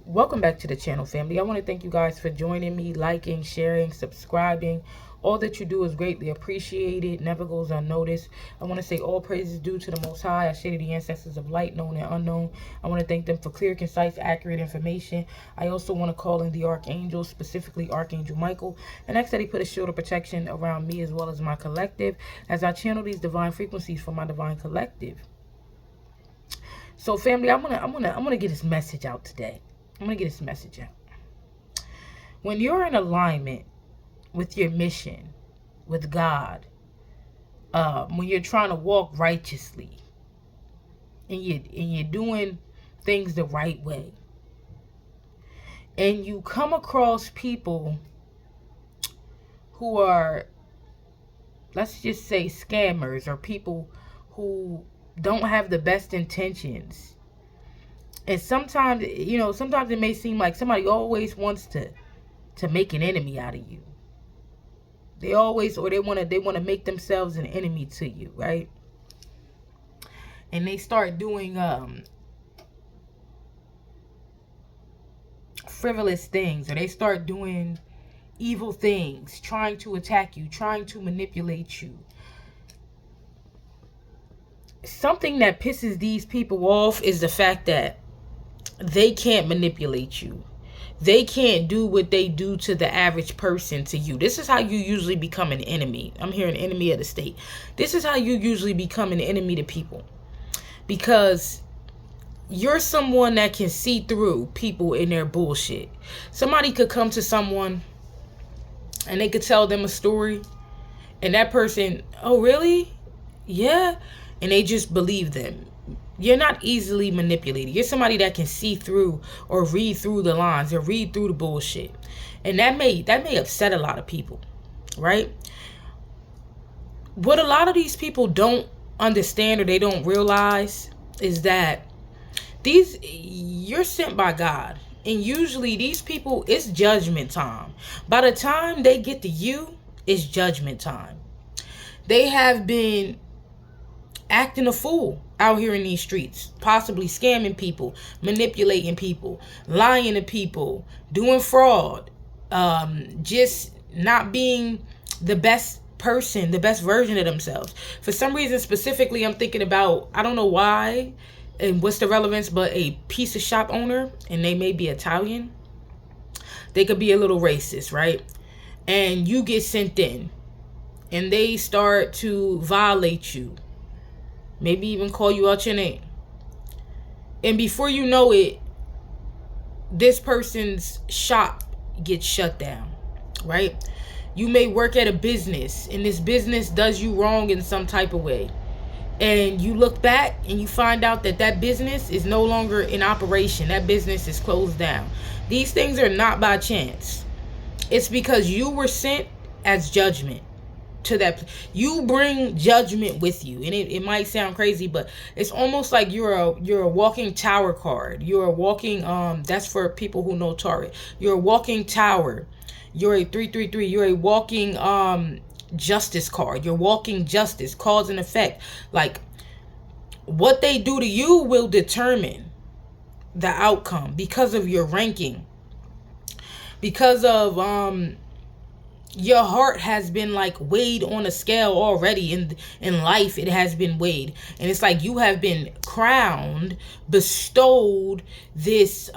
Welcome back to the channel, family. I want to thank you guys for joining me, liking, sharing, subscribing. All that you do is greatly appreciated, never goes unnoticed. I want to say all praises due to the Most High. I share the ancestors of light, known and unknown. I want to thank them for clear, concise, accurate information. I also want to call in the archangels, specifically Archangel Michael, and ask that he put a shield of protection around me as well as my collective as I channel these divine frequencies for my divine collective. So, family, I'm gonna get this message out today. I'm going to get this message out. When you're in alignment with your mission, with God, when you're trying to walk righteously, and you're doing things the right way, and you come across people who are, let's just say, scammers, or people who don't have the best intentions. And sometimes, sometimes it may seem like somebody always wants to make an enemy out of you. They always, or they want to make themselves an enemy to you, right? And they start doing frivolous things, or they start doing evil things, trying to attack you, trying to manipulate you. Something that pisses these people off is the fact that they can't manipulate you. They can't do what they do to the average person to you. This is how you usually become an enemy. I'm here, an enemy of the state. This is how you usually become an enemy to people. Because you're someone that can see through people in their bullshit. Somebody could come to someone and they could tell them a story. And that person, oh really? Yeah. And they just believe them. You're not easily manipulated. You're somebody that can see through or read through the lines or read through the bullshit. And that may upset a lot of people, right? What a lot of these people don't understand, or they don't realize, is that you're sent by God. And usually these people, it's judgment time. By the time they get to you, it's judgment time. They have been acting a fool out here in these streets, possibly scamming people, manipulating people, lying to people, doing fraud, just not being the best person, the best version of themselves. For some reason, specifically, I'm thinking about, I don't know why and what's the relevance, but a pizza shop owner, and they may be Italian. They could be a little racist, right? And you get sent in, and they start to violate you. Maybe even call you out your name. And before you know it, this person's shop gets shut down, right? You may work at a business, and this business does you wrong in some type of way. And you look back and you find out that that business is no longer in operation. That business is closed down. These things are not by chance. It's because you were sent as judgment to that. You bring judgment with you, and it might sound crazy, but it's almost like you're a walking tower card. You're a walking that's for people who know tarot. You're a walking tower. You're a 333. You're a walking justice card. You're walking justice, cause and effect. Like, what they do to you will determine the outcome because of your ranking, because of your heart has been like weighed on a scale already. In life, it has been weighed, and it's like you have been crowned, bestowed this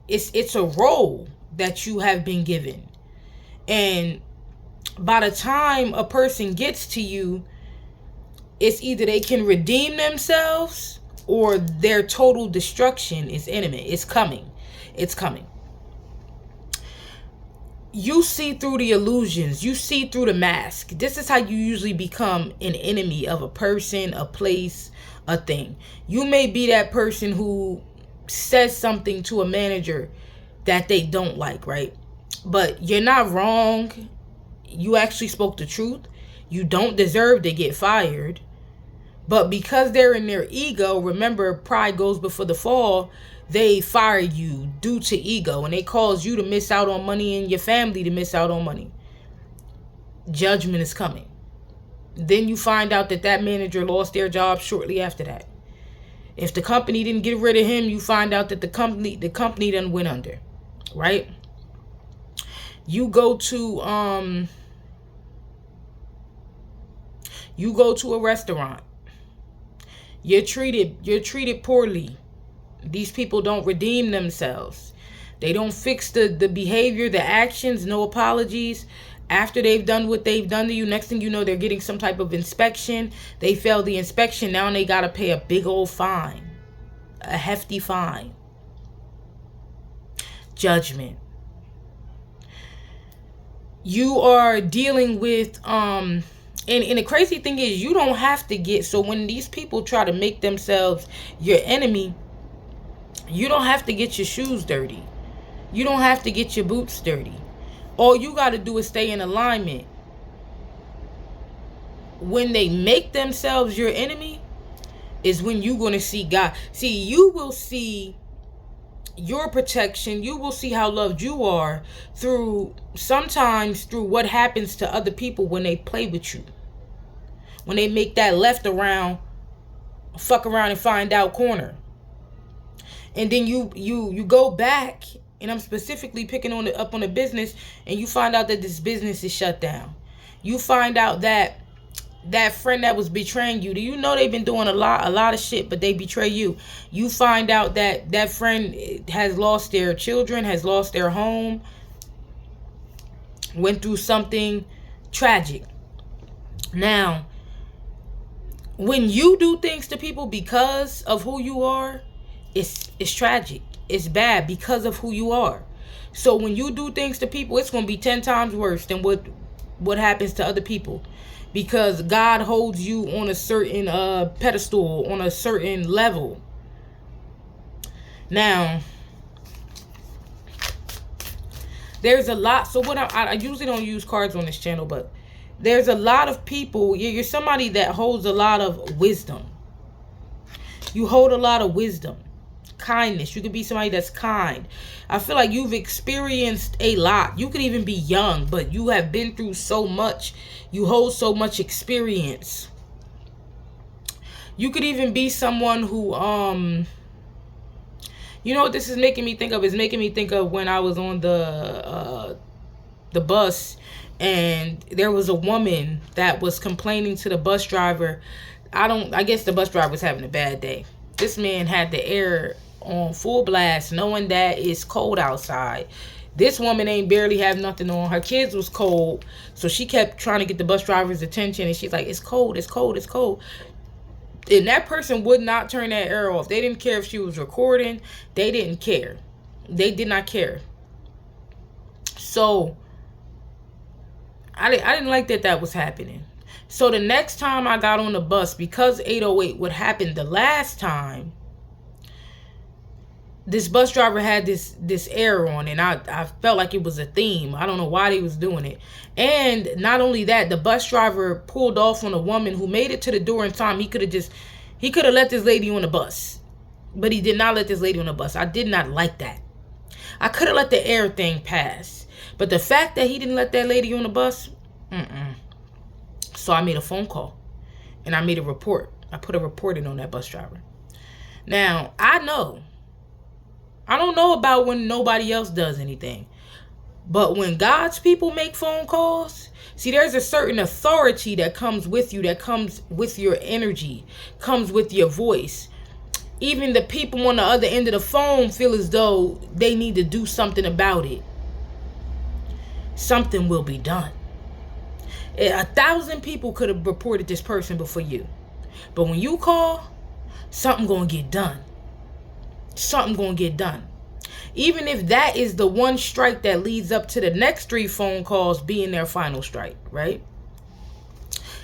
it's a role that you have been given. And by the time a person gets to you, it's either they can redeem themselves or their total destruction is imminent. It's coming. You see through the illusions. You see through the mask. This is how you usually become an enemy of a person, a place, a thing. You may be that person who says something to a manager that they don't like, right? But you're not wrong. You actually spoke the truth. You don't deserve to get fired. But because they're in their ego, remember, pride goes before the fall, they fire you due to ego, and they cause you to miss out on money and your family to miss out on money. Judgment is coming. Then you find out that that manager lost their job shortly after that. If the company didn't get rid of him, you find out that the company done went under, right? You go to a restaurant. You're treated poorly. These people don't redeem themselves. They don't fix the behavior, the actions, no apologies. After they've done what they've done to you, next thing you know, they're getting some type of inspection. They failed the inspection. Now they got to pay a big old fine. A hefty fine. Judgment. You are dealing with, and the crazy thing is, you don't have to get, so when these people try to make themselves your enemy, you don't have to get your shoes dirty. You don't have to get your boots dirty. All you got to do is stay in alignment. When they make themselves your enemy is when you're going to see God. See, you will see your protection. You will see how loved you are sometimes through what happens to other people when they play with you. When they make that left around, fuck around and find out corner. And then you go back, and I'm specifically picking up on a business, and you find out that this business is shut down. You find out that friend that was betraying you, do you know they've been doing a lot of shit, but they betray you. You find out that friend has lost their children, has lost their home, went through something tragic. Now, when you do things to people because of who you are, it's tragic. It's bad because of who you are. So when you do things to people, it's going to be 10 times worse than what happens to other people. Because God holds you on a certain pedestal, on a certain level. Now, there's a lot. So what I usually don't use cards on this channel, but there's a lot of people. You're somebody that holds a lot of wisdom. You hold a lot of wisdom. Kindness. You could be somebody that's kind. I feel like you've experienced a lot. You could even be young, but you have been through so much. You hold so much experience. You could even be someone who you know what this is making me think of? It's making me think of when I was on the bus, and there was a woman that was complaining to the bus driver. I guess the bus driver was having a bad day. This man had the air on full blast, knowing that it's cold outside. This woman ain't barely have nothing on. Her kids was cold, so she kept trying to get the bus driver's attention, and she's like, it's cold, it's cold, it's cold. And that person would not turn that air off. They didn't care if she was recording. They didn't care. They did not care. So I didn't like that was happening. So the next time I got on the bus, because 808, what happened the last time, this bus driver had this air on, and I felt like it was a theme. I don't know why they was doing it. And not only that, the bus driver pulled off on a woman who made it to the door in time. He could have let this lady on the bus, but he did not let this lady on the bus. I did not like that. I could have let the air thing pass, but the fact that he didn't let that lady on the bus, So I made a phone call, and I made a report. I put a report in on that bus driver. Now, I don't know about when nobody else does anything. But when God's people make phone calls, see, there's a certain authority that comes with you, that comes with your energy, comes with your voice. Even the people on the other end of the phone feel as though they need to do something about it. Something will be done. 1,000 people could have reported this person before you. But when you call, something gonna get done. Something gonna get done. Even if that is the one strike that leads up to the next 3 phone calls being their final strike, right?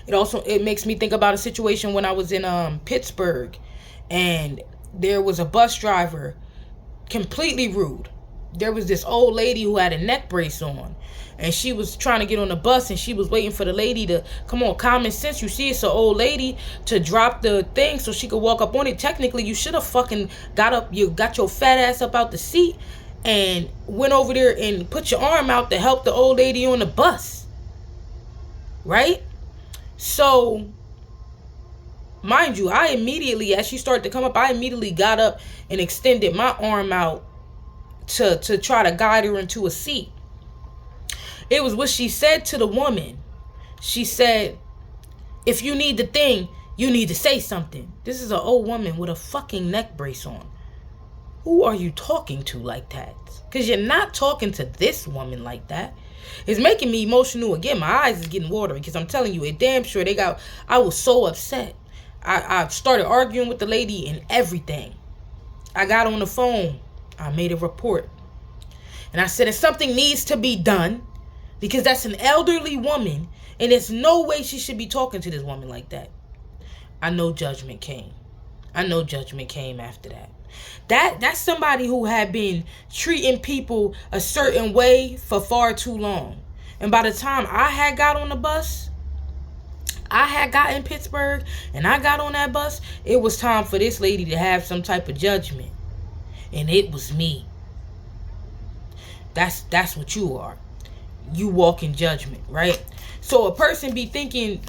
It makes me think about a situation when I was in Pittsburgh, and there was a bus driver, completely rude. There was this old lady who had a neck brace on, and she was trying to get on the bus, and she was waiting for the lady to, come on, common sense. You see, it's an old lady, to drop the thing so she could walk up on it. Technically, you should have fucking got your fat ass up out the seat and went over there and put your arm out to help the old lady on the bus. Right? So Mind you, I immediately, as she started to come up, I immediately got up and extended my arm out to try to guide her into a seat. It was what she said to the woman. She said, if you need the thing, you need to say something. This is an old woman with a fucking neck brace on. Who are you talking to like that? Because you're not talking to this woman like that. It's making me emotional again. My eyes is getting watery because I'm telling you, it damn sure I was so upset. I started arguing with the lady and everything. I got on the phone. I made a report. And I said, if something needs to be done, because that's an elderly woman, and there's no way she should be talking to this woman like that. I know judgment came. I know judgment came after that. That's somebody who had been treating people a certain way for far too long. And by the time I had got on the bus, I had got in Pittsburgh, and I got on that bus, it was time for this lady to have some type of judgment. And it was me. That's what you are. You walk in judgment, right? So a person be thinking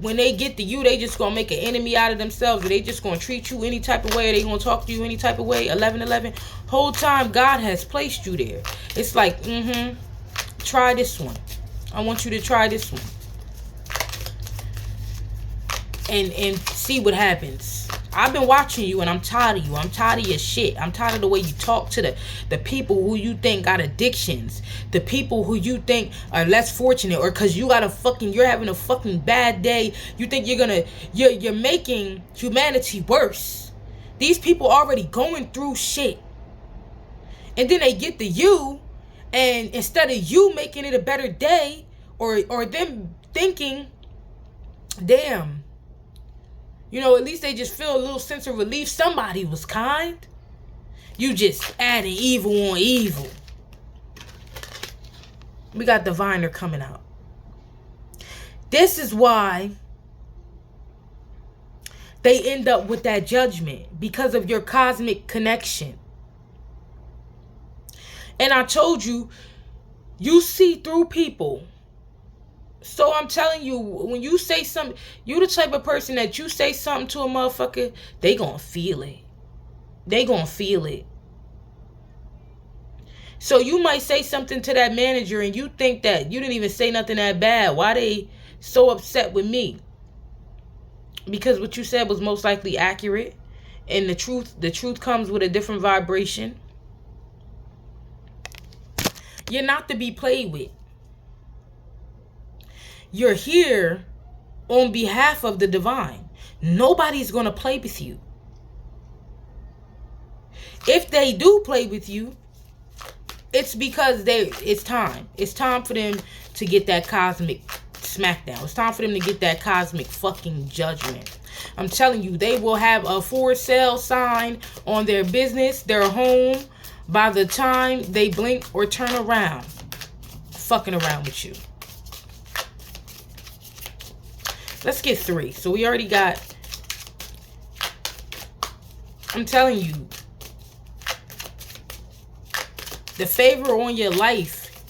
when they get to you, they just gonna make an enemy out of themselves, or they just gonna treat you any type of way, or they gonna talk to you any type of way. 11:11. Whole time God has placed you there. It's like, try this one. I want you to try this one. And see what happens. I've been watching you, and I'm tired of you. I'm tired of your shit. I'm tired of the way you talk to the people who you think got addictions, the people who you think are less fortunate, or because you're having a fucking bad day, you think you're making humanity worse. These people already going through shit, and then they get to you, and instead of you making it a better day, or them thinking, damn, at least they just feel a little sense of relief. Somebody was kind. You just adding evil on evil. We got Diviner coming out. This is why they end up with that judgment, because of your cosmic connection. And I told you, you see through people. So I'm telling you, when you say something, you the type of person that you say something to a motherfucker, they gonna feel it. They gonna feel it. So you might say something to that manager and you think that you didn't even say nothing that bad. Why they so upset with me? Because what you said was most likely accurate, and the truth comes with a different vibration. You're not to be played with. You're here on behalf of the divine. Nobody's going to play with you. If they do play with you, it's because it's time. It's time for them to get that cosmic smackdown. It's time for them to get that cosmic fucking judgment. I'm telling you, they will have a for sale sign on their business, their home, by the time they blink or turn around, fucking around with you. Let's get 3. So we already got, I'm telling you, the favor on your life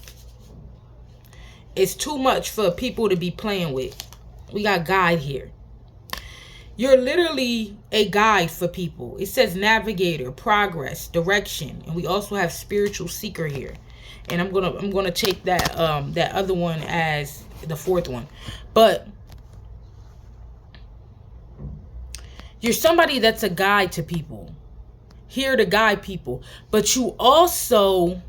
is too much for people to be playing with. We got guide here. You're literally a guide for people. It says navigator, progress, direction, and we also have spiritual seeker here. And I'm gonna take that that other one as the 4th one. But you're somebody that's a guide to people. Here to guide people. But you also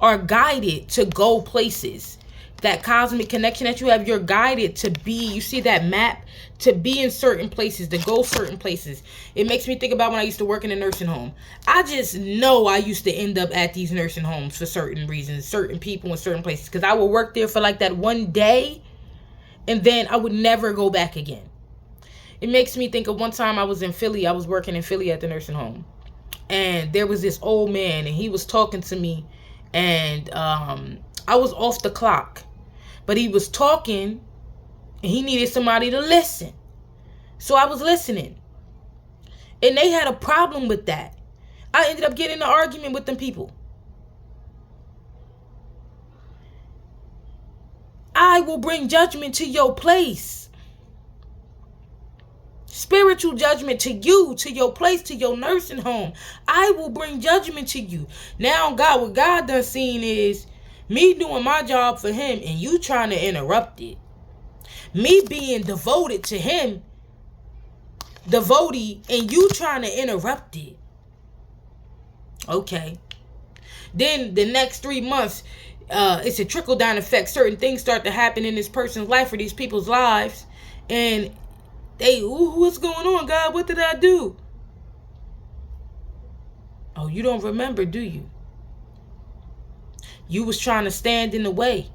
are guided to go places. That cosmic connection that you have, you're guided to be, you see that map, to be in certain places, to go certain places. It makes me think about when I used to work in a nursing home. I just know I used to end up at these nursing homes for certain reasons, certain people in certain places. Because I would work there for like that one day, and then I would never go back again. It makes me think of one time I was in Philly. I was working in Philly at the nursing home. And there was this old man, and he was talking to me. And I was off the clock. But he was talking, and he needed somebody to listen. So I was listening. And they had a problem with that. I ended up getting in an argument with them people. I will bring judgment to your place. Spiritual judgment to you, to your place, to your nursing home. I will bring judgment to you. Now, God, what God done seen is me doing my job for him and you trying to interrupt it. Me being devoted to him, devotee, and you trying to interrupt it. Okay. Then the next 3 months, it's a trickle-down effect. Certain things start to happen in this person's life or these people's lives. And they, ooh, what's going on, God? What did I do? Oh, you don't remember, do you? You was trying to stand in the way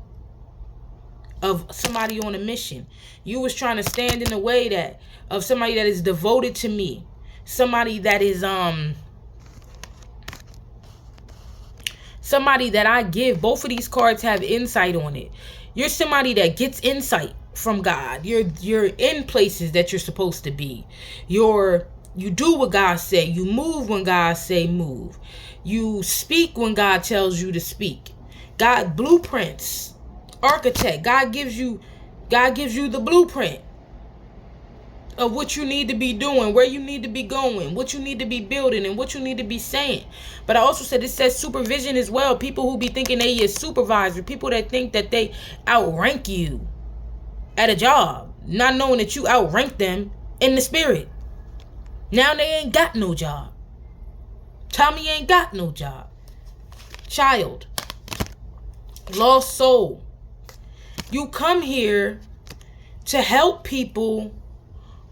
of somebody on a mission. You was trying to stand in the way of somebody that is devoted to me. Somebody that is somebody that I give. Both of these cards have insight on it. You're somebody that gets insight from God. You're in places that you're supposed to be. You do what God said. You move when God say move. You speak when God tells you to speak. God blueprints. Architect. God gives you the blueprint of what you need to be doing, where you need to be going, what you need to be building, and what you need to be saying. But I also said it says supervision as well. People who be thinking they is supervisor, people that think that they outrank you at a job, not knowing that you outrank them in the spirit. Now they ain't got no job. Tommy ain't got no job. Child. Lost soul. You come here to help people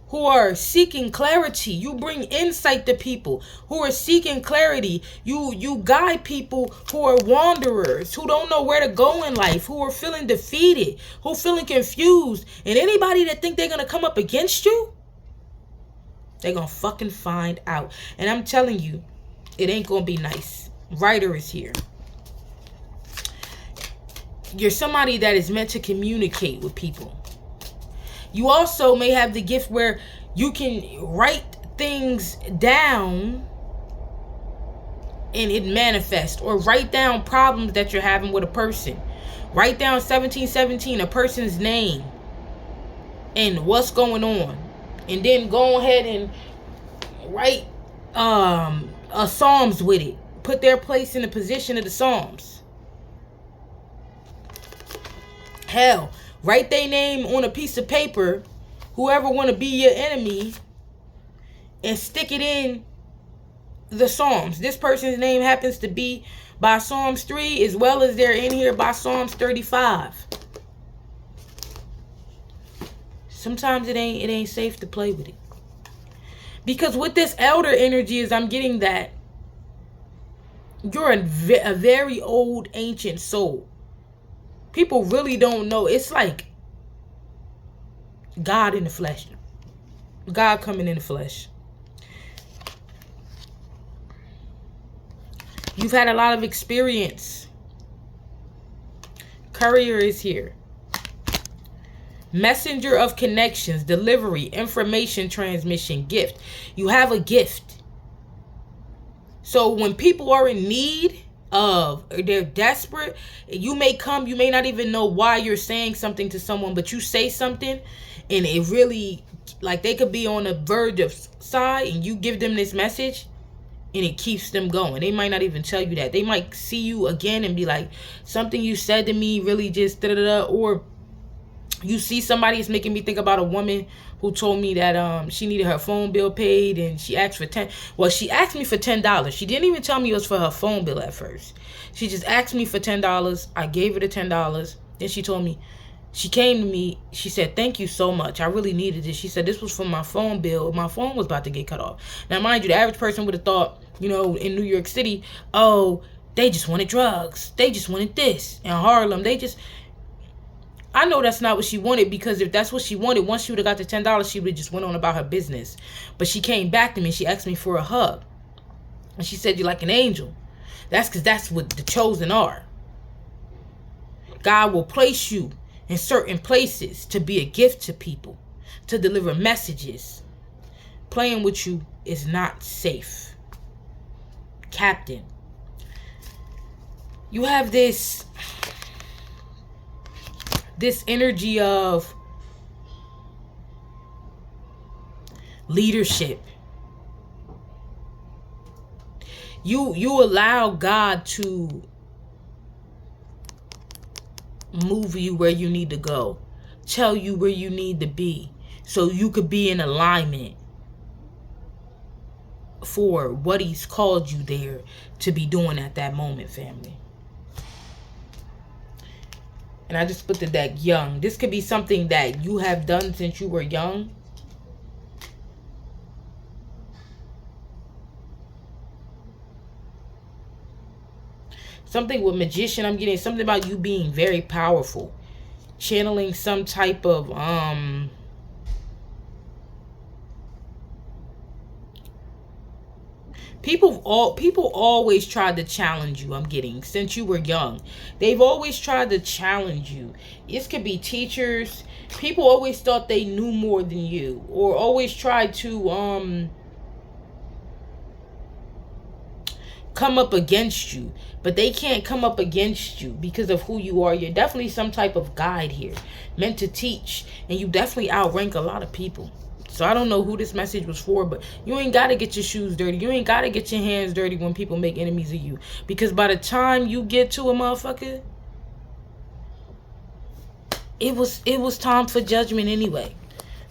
who are seeking clarity. You bring insight to people who are seeking clarity. You guide people who are wanderers, who don't know where to go in life, who are feeling defeated, who are feeling confused. And anybody that think they're going to come up against you, they're going to fucking find out. And I'm telling you, it ain't going to be nice. Writer is here. You're somebody that is meant to communicate with people. You also may have the gift where you can write things down and it manifests, or write down problems that you're having with a person. Write down 1717, a person's name and what's going on, and then go ahead and write a Psalms with it. Put their place in the position of the Psalms. Hell, write their name on a piece of paper, whoever want to be your enemy, and stick it in the Psalms. This person's name happens to be by Psalms 3, as well as they're in here by Psalms 35. Sometimes it ain't safe to play with it. Because with this elder energy, is I'm getting that you're a very old, ancient soul. People really don't know. It's like God in the flesh. God coming in the flesh. You've had a lot of experience. Courier is here. Messenger of connections, delivery, information transmission, gift. You have a gift. So when people are in need of, they're desperate, you may not even know why you're saying something to someone, but you say something and it really, like, they could be on the verge of side and you give them this message and it keeps them going. They might not even tell you that. They might see you again and be like, something you said to me really just da-da-da. Or you see somebody, is making me think about a woman who told me that she needed her phone bill paid, and she asked for she asked me for $10. She didn't even tell me it was for her phone bill at first. She just asked me for $10. I gave her the $10. Then she told me, she came to me, she said, thank you so much, I really needed this. She said, this was for my phone bill. My phone was about to get cut off. Now mind you, the average person would have thought, in New York City, oh, they just wanted drugs, they just wanted this. In Harlem, I know that's not what she wanted, because if that's what she wanted, once she would have got the $10, she would have just went on about her business. But she came back to me and she asked me for a hug. And she said, you're like an angel. That's because that's what the chosen are. God will place you in certain places to be a gift to people, to deliver messages. Playing with you is not safe. Captain, you have this energy of leadership. You allow God to move you where you need to go, tell you where you need to be, so you could be in alignment for what he's called you there to be doing at that moment, family. And I just put the deck young. This could be something that you have done since you were young. Something with magician, I'm getting something about you being very powerful. Channeling some type of people always tried to challenge you, I'm getting, since you were young. They've always tried to challenge you. This could be teachers. People always thought they knew more than you, or always tried to come up against you, but they can't come up against you because of who you are. You're definitely some type of guide here, meant to teach, and you definitely outrank a lot of people. So I don't know who this message was for, but you ain't got to get your shoes dirty. You ain't got to get your hands dirty when people make enemies of you, because by the time you get to a motherfucker, it was time for judgment anyway.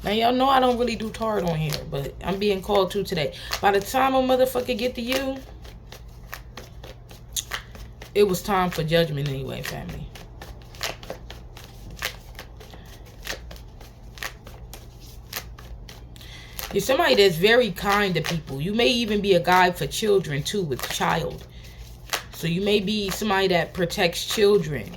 Now, y'all know I don't really do tarot on here, but I'm being called to today. By the time a motherfucker get to you, it was time for judgment anyway, family. You're somebody that's very kind to people. You may even be a guide for children too, with child. So you may be somebody that protects children,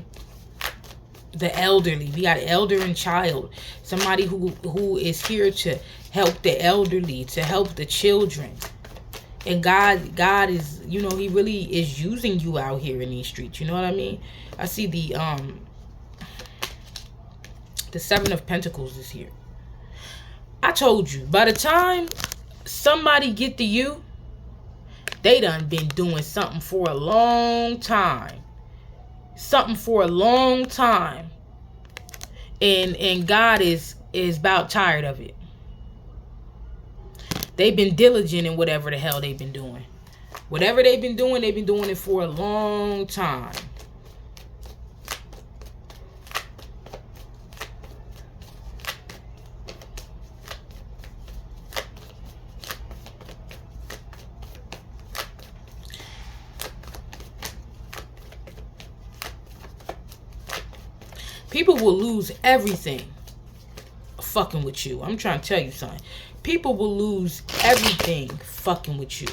the elderly. We got elder and child. Somebody who is here to help the elderly, to help the children. And God is, you know, he really is using you out here in these streets. You know what I mean? I see the Seven of Pentacles is here. I told you, by the time somebody get to you, they done been doing something for a long time. Something for a long time. And God is about tired of it. They've been diligent in whatever the hell they've been doing. Whatever they've been doing it for a long time. People will lose everything fucking with you. I'm trying to tell you something. People will lose everything fucking with you.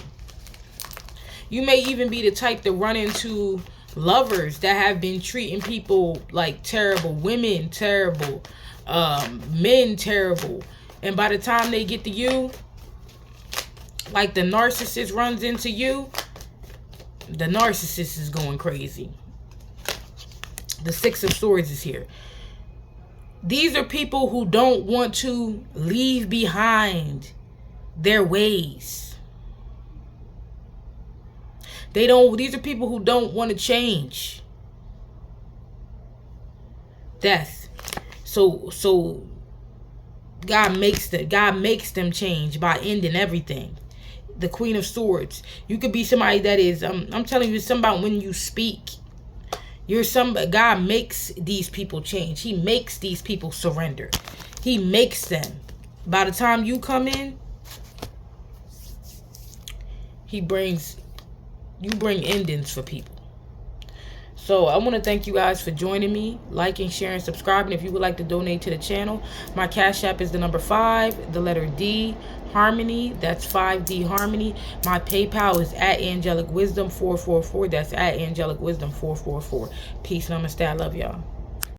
You may even be the type to run into lovers that have been treating people like terrible. Women terrible. Men terrible. And by the time they get to you, like the narcissist runs into you, the narcissist is going crazy. The Six of Swords is here. These are people who don't want to leave behind their ways. These are people who don't want to change. Death. So God makes them change by ending everything. The Queen of Swords. You could be somebody that is, I'm telling you, something about when you speak. God makes these people change. He makes these people surrender. He makes them. By the time you come in, you bring endings for people. So I want to thank you guys for joining me, liking, sharing, subscribing. If you would like to donate to the channel, my Cash App is the number 5, the letter D, Harmony. That's 5D Harmony. My PayPal is at Angelic Wisdom 444. That's at Angelic Wisdom 444. Peace, namaste. I love y'all.